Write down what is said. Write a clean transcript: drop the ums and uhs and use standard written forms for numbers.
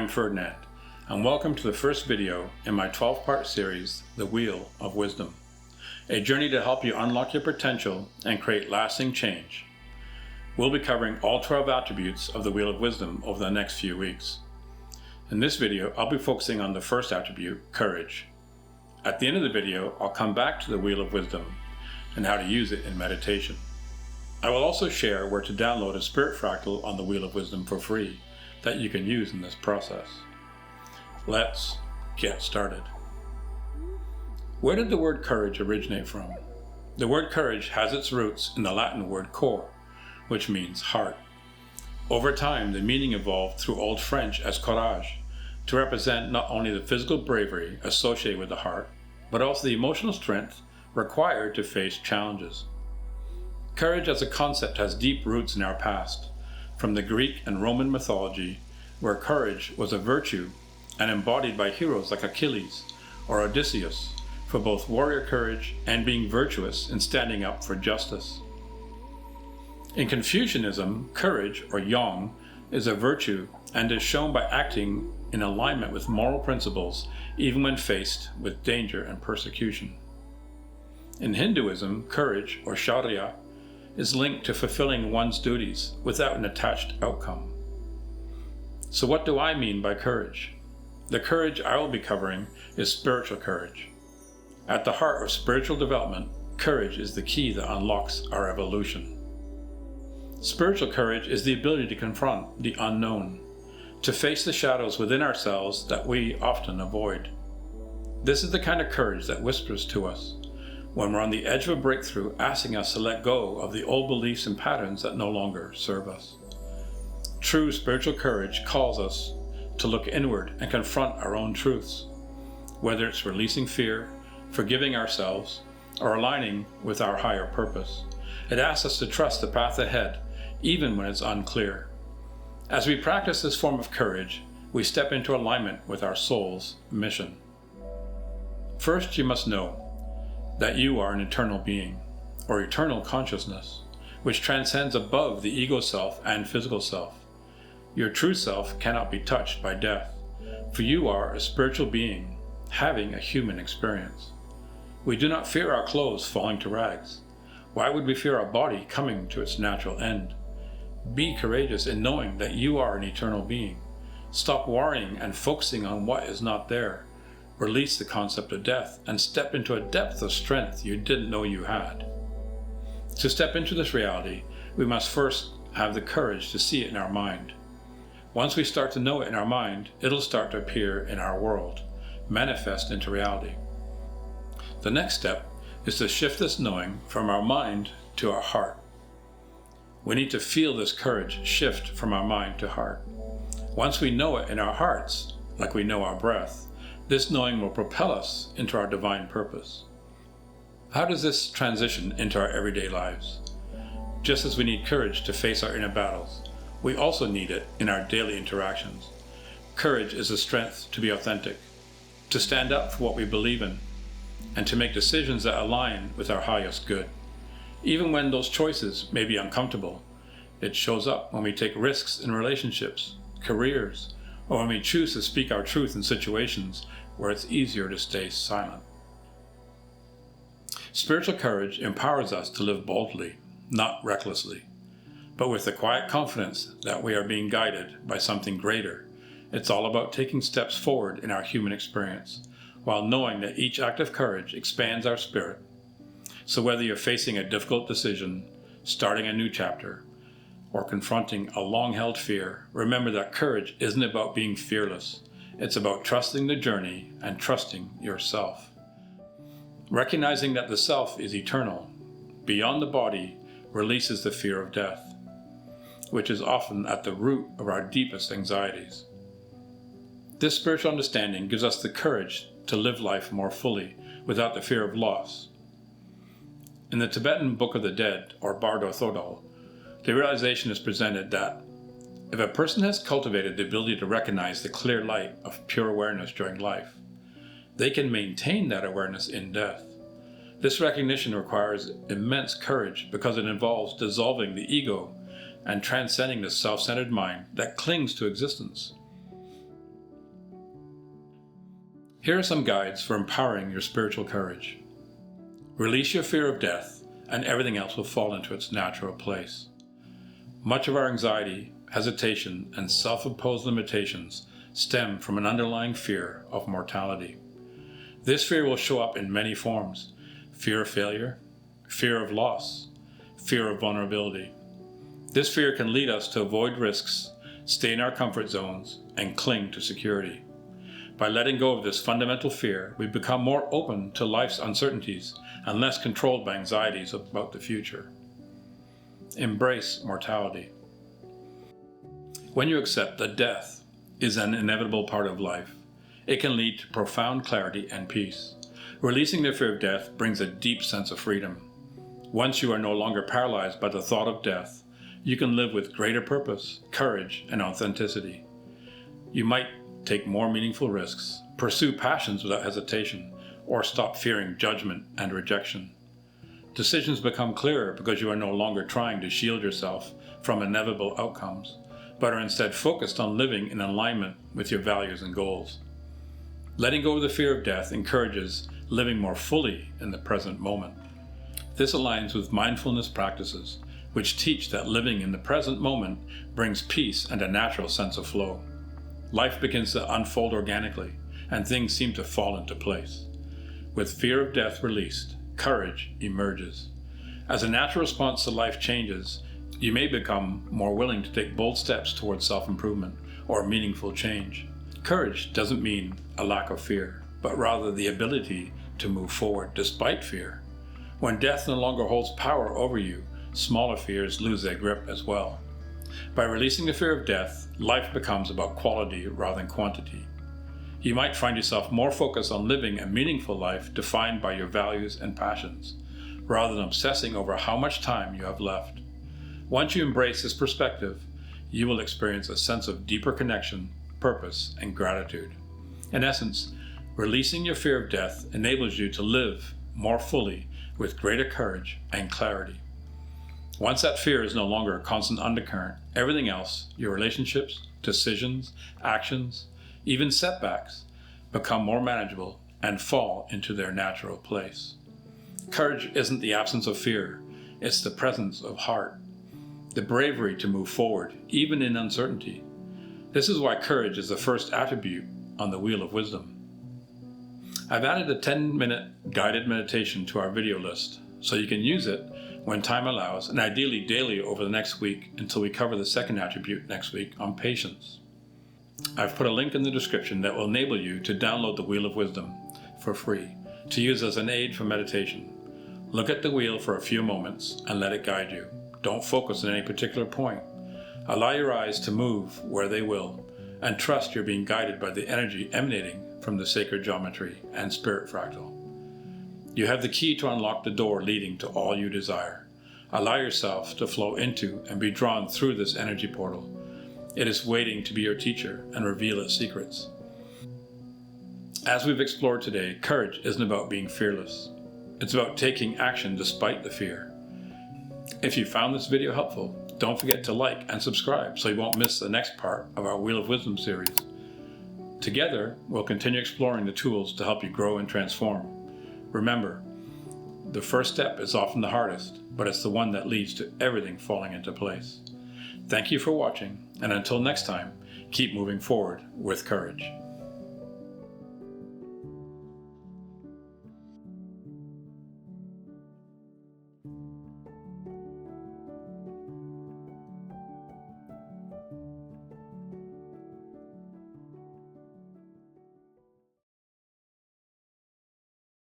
Ferdinand, and welcome to the first video in my 12-part series, The Wheel of Wisdom, a journey to help you unlock your potential and create lasting change. We'll be covering all 12 attributes of the Wheel of Wisdom over the next few weeks. In this video, I'll be focusing on the first attribute, courage. At the end of the video, I'll come back to the Wheel of Wisdom and how to use it in meditation. I will also share where to download a spirit fractal on the Wheel of Wisdom for free that you can use in this process. Let's get started. Where did the word courage originate from? The word courage has its roots in the Latin word cor, which means heart. Over time, the meaning evolved through Old French as courage, to represent not only the physical bravery associated with the heart, but also the emotional strength required to face challenges. Courage as a concept has deep roots in our past, from the Greek and Roman mythology, where courage was a virtue and embodied by heroes like Achilles or Odysseus for both warrior courage and being virtuous in standing up for justice. In Confucianism, courage, or yang, is a virtue and is shown by acting in alignment with moral principles even when faced with danger and persecution. In Hinduism, courage, or shaurya, is linked to fulfilling one's duties without an attached outcome. So what do I mean by courage? The courage I will be covering is spiritual courage. At the heart of spiritual development, courage is the key that unlocks our evolution. Spiritual courage is the ability to confront the unknown, to face the shadows within ourselves that we often avoid. This is the kind of courage that whispers to us when we're on the edge of a breakthrough, asking us to let go of the old beliefs and patterns that no longer serve us. True spiritual courage calls us to look inward and confront our own truths, whether it's releasing fear, forgiving ourselves, or aligning with our higher purpose. It asks us to trust the path ahead, even when it's unclear. As we practice this form of courage, we step into alignment with our soul's mission. First, you must know that you are an eternal being, or eternal consciousness, which transcends above the ego self and physical self. Your true self cannot be touched by death, for you are a spiritual being, having a human experience. We do not fear our clothes falling to rags. Why would we fear our body coming to its natural end? Be courageous in knowing that you are an eternal being. Stop worrying and focusing on what is not there. Release the concept of death and step into a depth of strength you didn't know you had. To step into this reality, we must first have the courage to see it in our mind. Once we start to know it in our mind, it'll start to appear in our world, manifest into reality. The next step is to shift this knowing from our mind to our heart. We need to feel this courage shift from our mind to heart. Once we know it in our hearts, like we know our breath, this knowing will propel us into our divine purpose. How does this transition into our everyday lives? Just as we need courage to face our inner battles, we also need it in our daily interactions. Courage is the strength to be authentic, to stand up for what we believe in, and to make decisions that align with our highest good. Even when those choices may be uncomfortable, it shows up when we take risks in relationships, careers, or when we choose to speak our truth in situations where it's easier to stay silent. Spiritual courage empowers us to live boldly, not recklessly, but with the quiet confidence that we are being guided by something greater. It's all about taking steps forward in our human experience, while knowing that each act of courage expands our spirit. So whether you're facing a difficult decision, starting a new chapter, or confronting a long-held fear, remember that courage isn't about being fearless. It's about trusting the journey and trusting yourself. Recognizing that the self is eternal, beyond the body, releases the fear of death, which is often at the root of our deepest anxieties. This spiritual understanding gives us the courage to live life more fully without the fear of loss. In the Tibetan Book of the Dead, or Bardo Thodol, the realization is presented that if a person has cultivated the ability to recognize the clear light of pure awareness during life, they can maintain that awareness in death. This recognition requires immense courage because it involves dissolving the ego and transcending the self-centered mind that clings to existence. Here are some guides for empowering your spiritual courage. Release your fear of death, and everything else will fall into its natural place. Much of our anxiety, hesitation, and self-imposed limitations stem from an underlying fear of mortality. This fear will show up in many forms: fear of failure, fear of loss, fear of vulnerability. This fear can lead us to avoid risks, stay in our comfort zones, and cling to security. By letting go of this fundamental fear, we become more open to life's uncertainties and less controlled by anxieties about the future. Embrace mortality. When you accept that death is an inevitable part of life, it can lead to profound clarity and peace. Releasing the fear of death brings a deep sense of freedom. Once you are no longer paralyzed by the thought of death, you can live with greater purpose, courage, and authenticity. You might take more meaningful risks, pursue passions without hesitation, or stop fearing judgment and rejection. Decisions become clearer because you are no longer trying to shield yourself from inevitable outcomes, but are instead focused on living in alignment with your values and goals. Letting go of the fear of death encourages living more fully in the present moment. This aligns with mindfulness practices, which teach that living in the present moment brings peace and a natural sense of flow. Life begins to unfold organically, and things seem to fall into place. With fear of death released, courage emerges. As a natural response to life changes, you may become more willing to take bold steps towards self-improvement or meaningful change. Courage doesn't mean a lack of fear, but rather the ability to move forward despite fear. When death no longer holds power over you, smaller fears lose their grip as well. By releasing the fear of death, life becomes about quality rather than quantity. You might find yourself more focused on living a meaningful life defined by your values and passions, rather than obsessing over how much time you have left. Once you embrace this perspective, you will experience a sense of deeper connection, purpose, and gratitude. In essence, releasing your fear of death enables you to live more fully with greater courage and clarity. Once that fear is no longer a constant undercurrent, everything else, your relationships, decisions, actions, even setbacks, become more manageable and fall into their natural place. Courage isn't the absence of fear, it's the presence of heart, the bravery to move forward, even in uncertainty. This is why courage is the first attribute on the Wheel of Wisdom. I've added a 10-minute guided meditation to our video list, so you can use it when time allows, and ideally daily over the next week until we cover the second attribute next week on patience. I've put a link in the description that will enable you to download the Wheel of Wisdom for free to use as an aid for meditation. Look at the wheel for a few moments and let it guide you. Don't focus on any particular point. Allow your eyes to move where they will, and trust you're being guided by the energy emanating from the sacred geometry and spirit fractal. You have the key to unlock the door leading to all you desire. Allow yourself to flow into and be drawn through this energy portal. It is waiting to be your teacher and reveal its secrets. As we've explored today, courage isn't about being fearless. It's about taking action despite the fear. If you found this video helpful, don't forget to like and subscribe so you won't miss the next part of our Wheel of Wisdom series. Together, we'll continue exploring the tools to help you grow and transform. Remember, the first step is often the hardest, but it's the one that leads to everything falling into place. Thank you for watching, and until next time, keep moving forward with courage.